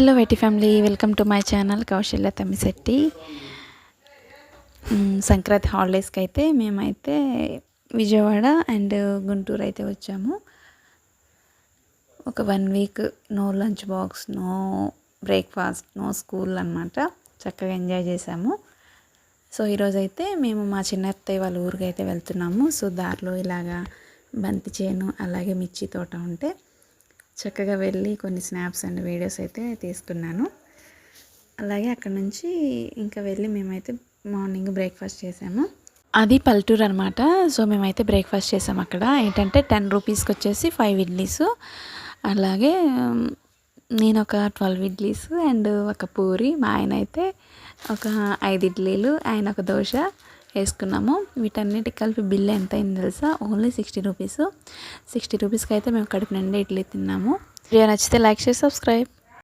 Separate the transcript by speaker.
Speaker 1: Hello YT family, welcome to my channel Kaushalya Tammisetti. Sankranti హాలిడేస్కి అయితే మేమైతే విజయవాడ అండ్ గుంటూరు అయితే వచ్చాము. ఒక 1 week no lunch box, no breakfast, no school అన్నమాట. చక్కగా ఎంజాయ్ చేసాము. సో ఈరోజైతే మేము మా చిన్నత్తయ్య వాళ్ళ ఊరికి అయితే వెళ్తున్నాము. సో దారిలో ఇలాగా బంతి చేను అలాగే మిర్చి తోట ఉంటే చక్కగా వెళ్ళి కొన్ని స్నాప్స్ అండ్ వీడియోస్ అయితే తీసుకున్నాను. అలాగే అక్కడ నుంచి ఇంకా వెళ్ళి మేమైతే మార్నింగ్ బ్రేక్ఫాస్ట్ చేసాము. అది పల్లెటూరు అనమాట. సో మేమైతే బ్రేక్ఫాస్ట్ చేసాము. అక్కడ ఏంటంటే 10 రూపీస్కి వచ్చేసి 5 ఇడ్లీస్, అలాగే నేను ఒక 12 ఇడ్లీస్ అండ్ ఒక పూరి, మా ఆయన అయితే ఒక 5 ఇడ్లీలు, ఆయన ఒక దోశ వేసుకున్నాము. వీటన్నిటికి కలిపి బిల్ ఎంత అయింది తెలుసా? Only 60 rupees. 60 రూపీస్కి అయితే మేము కడుపు నిండా ఇడ్లీ తిన్నాము. వీడియో నచ్చితే లైక్ చేసి సబ్స్క్రైబ్.